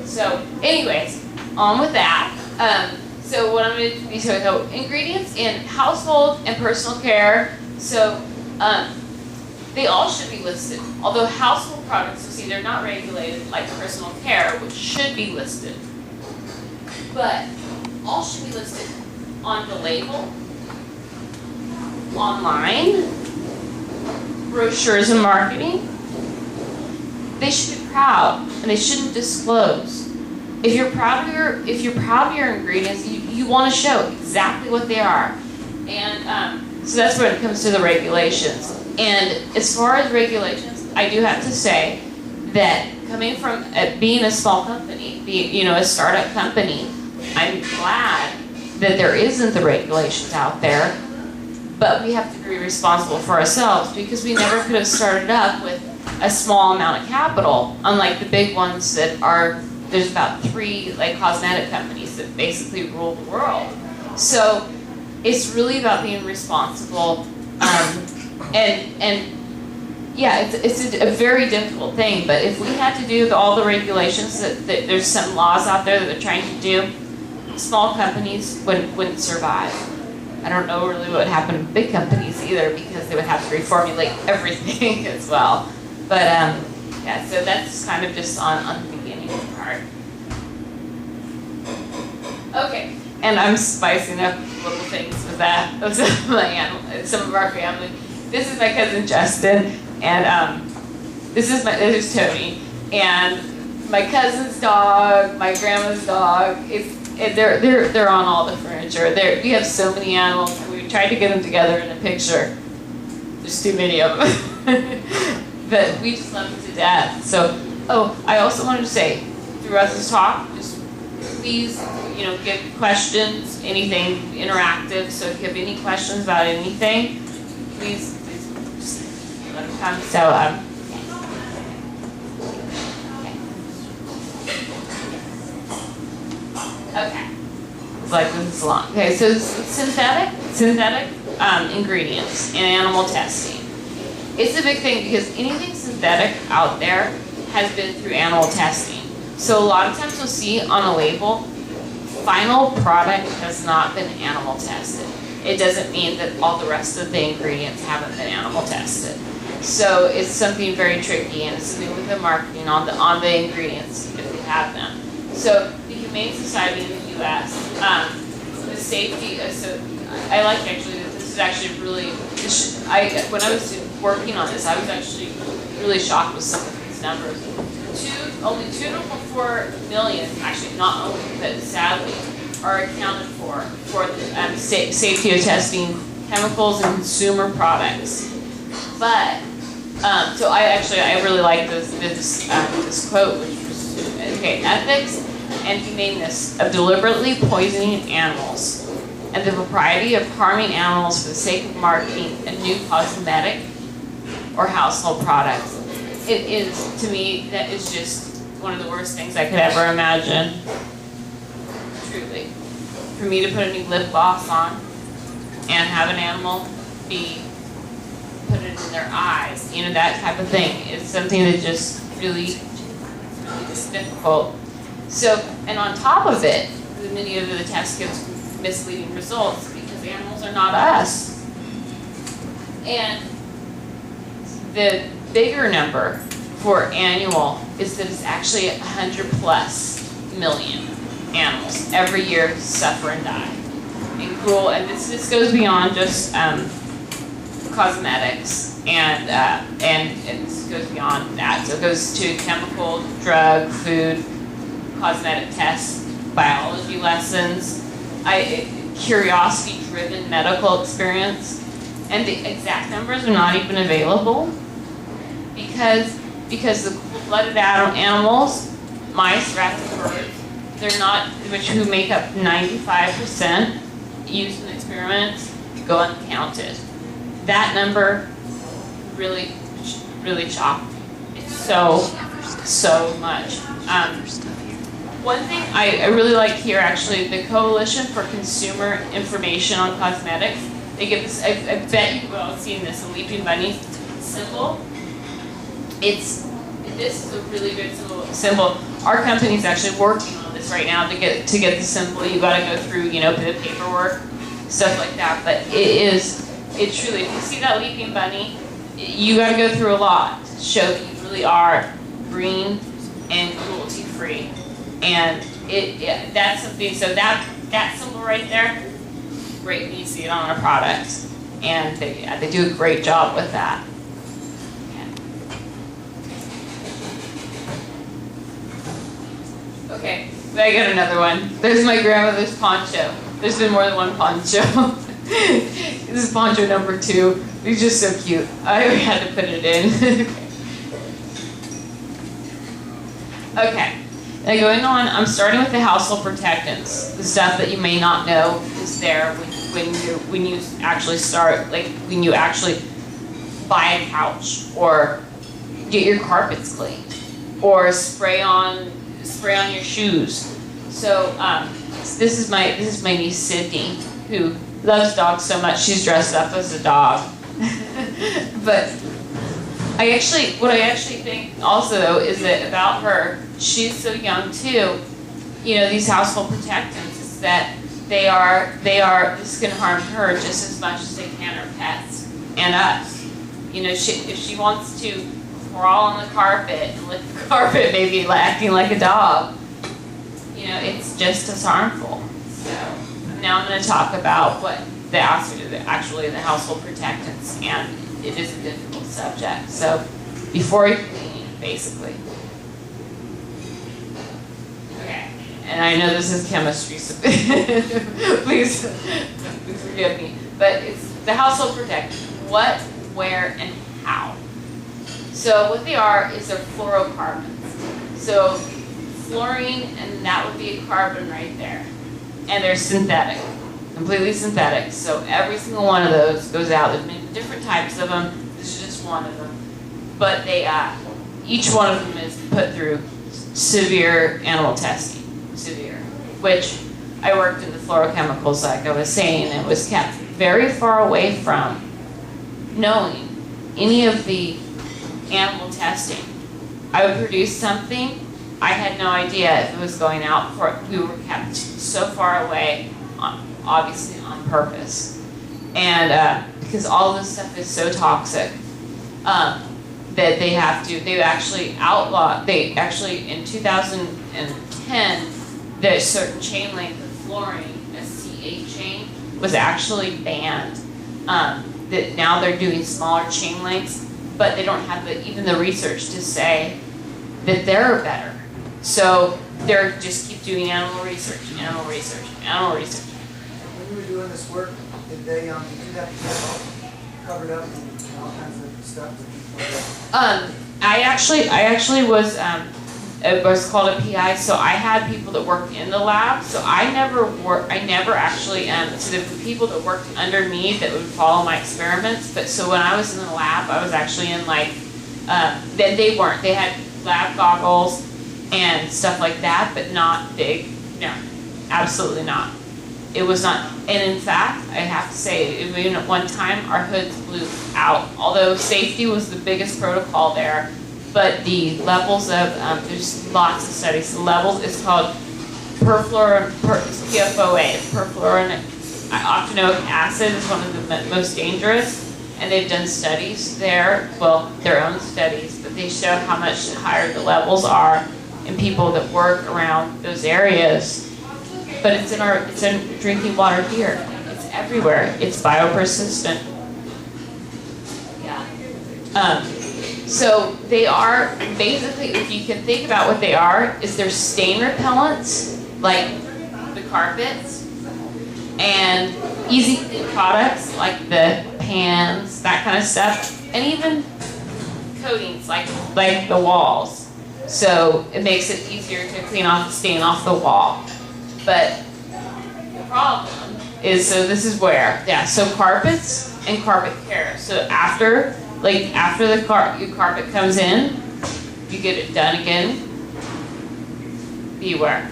So anyways, on with that. So what I'm going to be showing, so ingredients in household and personal care. So they all should be listed. Although household products, you see, they're not regulated like personal care, which should be listed. But all should be listed on the label, online, brochures and marketing. They should be proud, and they shouldn't disclose. If you're proud of your ingredients, you want to show exactly what they are. And so that's when it comes to the regulations. And as far as regulations, I do have to say that coming from being a small company, a startup company, I'm glad that there isn't the regulations out there, but we have to be responsible for ourselves because we never could have started up with a small amount of capital, unlike the big ones that are, there's about 3 like cosmetic companies that basically rule the world. So it's really about being responsible, and yeah, it's a very difficult thing, but if we had to do all the regulations that there's some laws out there that they're trying to do, small companies wouldn't survive. I don't know really what would happen to big companies either because they would have to reformulate everything as well. But yeah, so that's kind of just on the beginning part. Okay, and I'm spicing up little things with that of some of our family. This is my cousin Justin, and this is Tony, and my cousin's dog, my grandma's dog. They're on all the furniture. We have so many animals. We tried to get them together in a picture. There's too many of them. But we just love them to death. So, I also wanted to say, throughout this talk, just please, give questions, anything interactive. So if you have any questions about anything, please just let them come. So, okay. It's like this is long. Okay, so synthetic ingredients in animal testing. It's a big thing because anything synthetic out there has been through animal testing. So a lot of times you'll see on a label, final product has not been animal tested. It doesn't mean that all the rest of the ingredients haven't been animal tested. So it's something very tricky, and it's something with the marketing on the ingredients if they have them. So the Humane Society in the U.S., the safety. So I like actually that this is actually really. When I was working on this, I was actually really shocked with some of these numbers. Only 2 to 4 million, actually not only, but sadly, are accounted for the safety of testing chemicals and consumer products. But so I really like this quote, which was ethics and humaneness of deliberately poisoning animals and the propriety of harming animals for the sake of marketing a new cosmetic or household products. It is, to me, that is just one of the worst things I could ever imagine. Truly. For me to put a new lip gloss on and have an animal put it in their eyes, that type of thing is something that just really is difficult. So, and on top of it, many of the tests give misleading results because the animals are not us. And the bigger number for annual is that it's actually 100+ million animals every year suffer and die. And cruel, and this goes beyond just cosmetics, and this goes beyond that. So it goes to chemical, drug, food, cosmetic tests, biology lessons, curiosity-driven medical experience, and the exact numbers are not even available because the cold-blooded animals, mice, rats, and birds, who make up 95% used in experiments, go uncounted. That number really, really shocked. It's so much. One thing I really like here, actually, the Coalition for Consumer Information on Cosmetics, they give this, I bet you've all seen this, a Leaping Bunny symbol. This is a really good symbol. our company's actually working on this right now to get the simple. You got to go through, you know, the paperwork, stuff like that. But it truly, if you see that leaping bunny, you got to go through a lot to show that you really are green and cruelty-free. And that's something. So that symbol right there, great when you see it on a product, and they do a great job with that. Okay, I got another one. There's my grandmother's poncho. There's been more than one poncho. This is poncho number 2. He's just so cute. I had to put it in. Okay. Now going on, I'm starting with the household protectants. The stuff that you may not know is there when you actually start, like when you actually buy a couch or get your carpets cleaned or spray on your shoes. So this is my niece Sydney, who loves dogs so much she's dressed up as a dog. But what I actually think also though is that about her, she's so young too. You know, these household protectants is that they are this can harm her just as much as they can her pets and us. You know, if she wants to crawl on the carpet and lick the carpet, maybe acting like a dog, you know, it's just as harmful. So now I'm going to talk about what the actually the household protectants, and it is a difficult subject. So before you clean, basically. Okay, and I know this is chemistry, so please forgive me. But it's the household protectants. What, where, and how. So what they are is they're fluorocarbons. So fluorine, and that would be a carbon right there. And they're synthetic, completely synthetic. So every single one of those goes out. There's many different types of them. This is just one of them. But they, each one of them is put through severe animal testing, which I worked in the fluorochemicals, like I was saying, and was kept very far away from knowing any of the animal testing. I would produce something, I had no idea if it was going out for it. We were kept so far away, obviously on purpose. And because all this stuff is so toxic, that they actually in 2010, there's certain chain length of fluorine, a C8 chain, was actually banned. That now they're doing smaller chain lengths, but they don't have even the research to say that they're better. So they're just keep doing animal research. When you were doing this work, did they do that covered up and all kinds of stuff? I actually was it was called a PI, so I had people that worked in the lab. So I never actually so the people that worked under me that would follow my experiments. But so when I was in the lab, I was actually in like they weren't. They had lab goggles and stuff like that, but not big. No, absolutely not. It was not. And in fact, I have to say, even at one time, our hoods blew out. Although safety was the biggest protocol there, but the levels of there's lots of studies. The levels is called PFOA, perfluoronic octanoic acid is one of the most dangerous, and they've done studies there. Well, their own studies, but they show how much higher the levels are in people that work around those areas. But it's in drinking water here. It's everywhere. It's biopersistent. Yeah. So they are basically, if you can think about what they are, is they're stain repellents, like the carpets, and easy clean products like the pans, that kind of stuff, and even coatings like the walls. So it makes it easier to clean off the stain off the wall. But the problem is, so this is where, so carpets and carpet care. So after your carpet comes in, you get it done again, beware.